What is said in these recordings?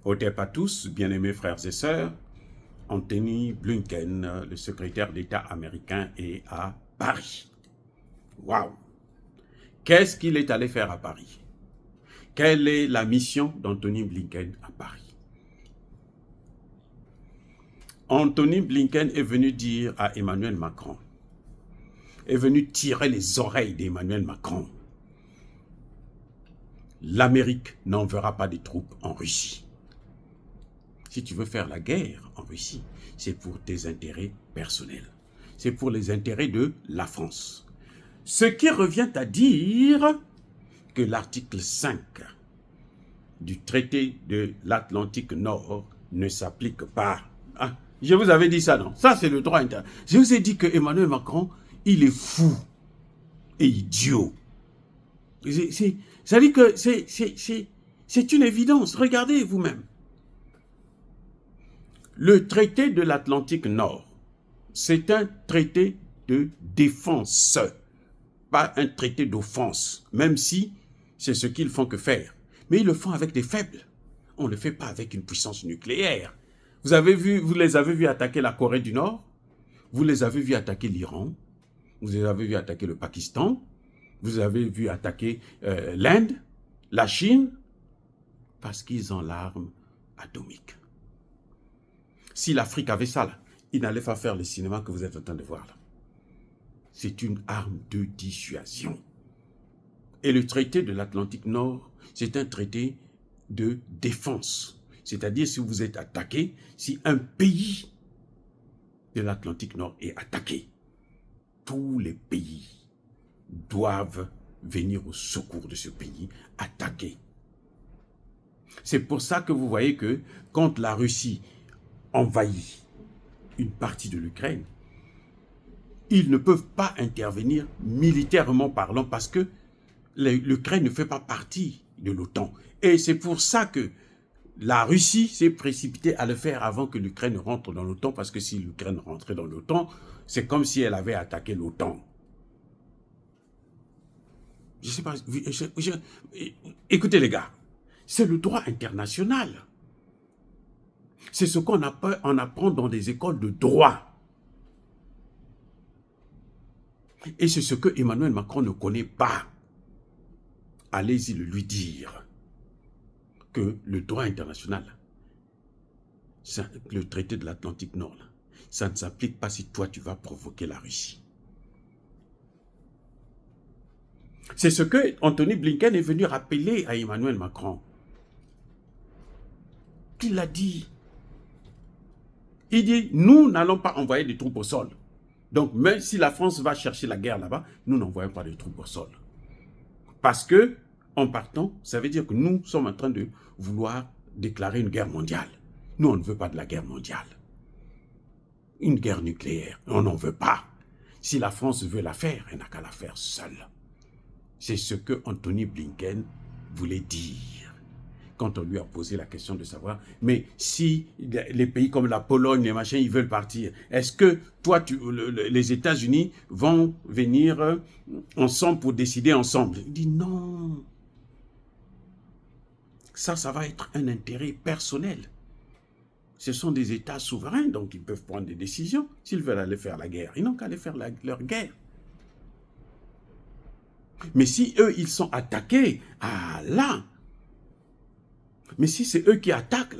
Otep à tous, bien-aimés frères et sœurs, Anthony Blinken, le secrétaire d'État américain, est à Paris. Waouh! Qu'est-ce qu'il est allé faire à Paris? Quelle est la mission d'Anthony Blinken à Paris? Anthony Blinken est venu dire à Emmanuel Macron, est venu tirer les oreilles d'Emmanuel Macron. L'Amérique n'enverra pas des troupes en Russie. Si tu veux faire la guerre en Russie, c'est pour tes intérêts personnels. C'est pour les intérêts de la France. Ce qui revient à dire que l'article 5 du traité de l'Atlantique Nord ne s'applique pas. Ah, je vous avais dit ça, non? Ça, c'est le droit interne. Je vous ai dit que Emmanuel Macron, il est fou et idiot. Ça dit que c'est une évidence. Regardez vous-même. Le traité de l'Atlantique Nord, c'est un traité de défense, pas un traité d'offense, même si c'est ce qu'ils font que faire. Mais ils le font avec des faibles. On ne le fait pas avec une puissance nucléaire. Vous les avez vus attaquer la Corée du Nord, vous les avez vus attaquer l'Iran, vous les avez vus attaquer le Pakistan, vous avez vu attaquer l'Inde, la Chine, parce qu'ils ont l'arme atomique. Si l'Afrique avait ça, là, il n'allait pas faire le cinéma que vous êtes en train de voir là. C'est une arme de dissuasion. Et le traité de l'Atlantique Nord, c'est un traité de défense. C'est-à-dire, si vous êtes attaqué, si un pays de l'Atlantique Nord est attaqué, tous les pays doivent venir au secours de ce pays attaqué. C'est pour ça que vous voyez que quand la Russie envahit une partie de l'Ukraine, ils ne peuvent pas intervenir militairement parlant parce que l'Ukraine ne fait pas partie de l'OTAN. Et c'est pour ça que la Russie s'est précipitée à le faire avant que l'Ukraine rentre dans l'OTAN, parce que si l'Ukraine rentrait dans l'OTAN, c'est comme si elle avait attaqué l'OTAN. Je ne sais pas. Écoutez les gars, c'est le droit international. C'est ce qu'on apprend dans des écoles de droit. Et c'est ce que Emmanuel Macron ne connaît pas. Allez-y le lui dire que le droit international, le traité de l'Atlantique Nord, ça ne s'applique pas si toi tu vas provoquer la Russie. C'est ce que Anthony Blinken est venu rappeler à Emmanuel Macron. Il a dit. Il dit, nous n'allons pas envoyer des troupes au sol. Donc, même si la France va chercher la guerre là-bas, nous n'envoyons pas de troupes au sol. Parce que, en partant, ça veut dire que nous sommes en train de vouloir déclarer une guerre mondiale. Nous, on ne veut pas de la guerre mondiale. Une guerre nucléaire, on n'en veut pas. Si la France veut la faire, elle n'a qu'à la faire seule. C'est ce que Anthony Blinken voulait dire quand on lui a posé la question de savoir, mais si les pays comme la Pologne, les machins, ils veulent partir, est-ce que toi, les États-Unis vont venir ensemble pour décider ensemble? Il dit non. Ça va être un intérêt personnel. Ce sont des États souverains, donc ils peuvent prendre des décisions. S'ils veulent aller faire la guerre, ils n'ont qu'à aller faire leur guerre. Mais si eux, ils sont attaqués, ah là. Mais si c'est eux qui attaquent,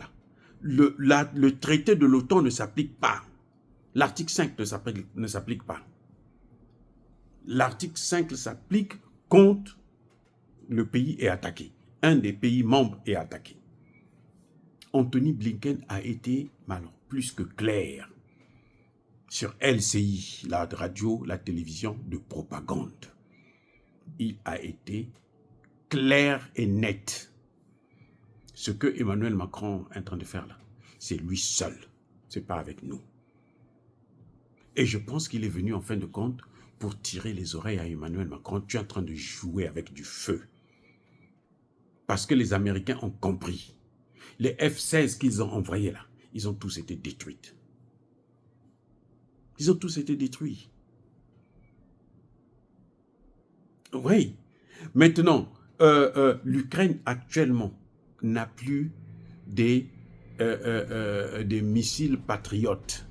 là, le traité de l'OTAN ne s'applique pas. L'article 5 ne s'applique pas. L'article 5 s'applique quand le pays est attaqué. Un des pays membres est attaqué. Anthony Blinken a été plus que clair sur LCI, la radio, la télévision de propagande. Il a été clair et net. Ce que Emmanuel Macron est en train de faire là, c'est lui seul. Ce n'est pas avec nous. Et je pense qu'il est venu en fin de compte pour tirer les oreilles à Emmanuel Macron. Tu es en train de jouer avec du feu. Parce que les Américains ont compris. Les F-16 qu'ils ont envoyés là, ils ont tous été détruits. Ils ont tous été détruits. Oui. Maintenant, l'Ukraine actuellement n'a plus des missiles patriotes.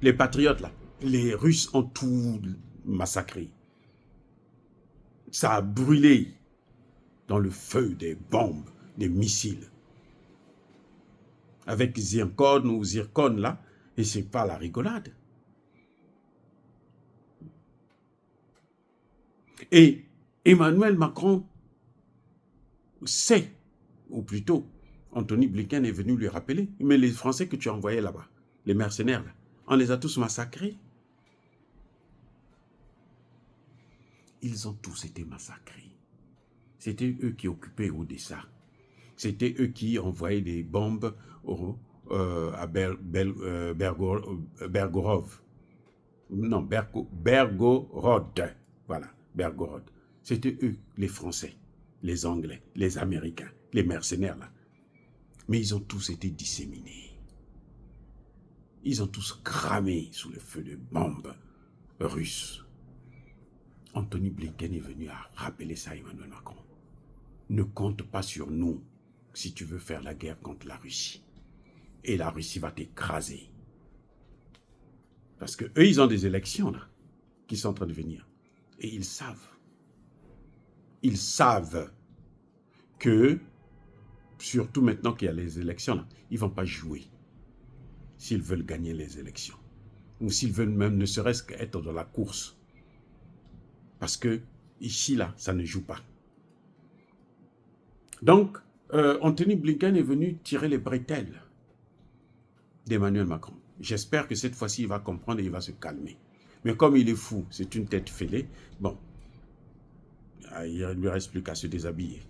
Les patriotes, là, les Russes ont tout massacré. Ça a brûlé dans le feu des bombes, des missiles. Avec Zircon ou Zircon, là, et c'est pas la rigolade. Et Emmanuel Macron sait, ou plutôt, Anthony Blinken est venu lui rappeler, mais les Français que tu as envoyés là-bas, les mercenaires, là, on les a tous massacrés. Ils ont tous été massacrés. C'était eux qui occupaient Odessa. C'était eux qui envoyaient des bombes à Bergorod. Non, Bergorod. Voilà, Bergorod. C'était eux, les Français, les Anglais, les Américains, les mercenaires là. Mais ils ont tous été disséminés. Ils ont tous cramé sous le feu de bombes russes. Anthony Blinken est venu à rappeler ça à Emmanuel Macron. Ne compte pas sur nous si tu veux faire la guerre contre la Russie. Et la Russie va t'écraser. Parce que eux, ils ont des élections là, qui sont en train de venir. Et ils savent que, surtout maintenant qu'il y a les élections là, ils ne vont pas jouer s'ils veulent gagner les élections. Ou s'ils veulent même ne serait-ce qu'être dans la course. Parce que ici, là, ça ne joue pas. Donc, Anthony Blinken est venu tirer les bretelles d'Emmanuel Macron. J'espère que cette fois-ci, il va comprendre et il va se calmer. Mais comme il est fou, c'est une tête fêlée, bon, il ne lui reste plus qu'à se déshabiller.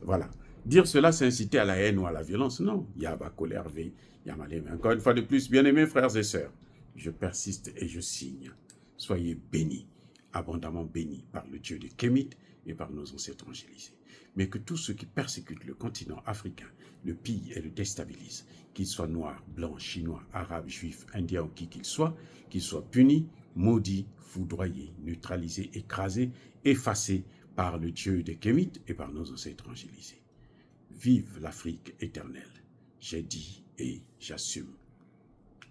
Voilà. Dire cela, c'est inciter à la haine ou à la violence. Non, il y a ma colère, il y a ma lèvre. Encore une fois de plus, bien-aimés frères et sœurs, je persiste et je signe. Soyez bénis, abondamment bénis par le Dieu de Kémit et par nos ancêtres angélisés. Mais que tous ceux qui persécutent le continent africain, le pillent et le déstabilisent, qu'ils soient noirs, blancs, chinois, arabes, juifs, indiens ou qui qu'ils soient punis, maudits, foudroyés, neutralisés, écrasés, effacés par le Dieu de Kémit et par nos ancêtres angélisés. Vive l'Afrique éternelle. J'ai dit et j'assume.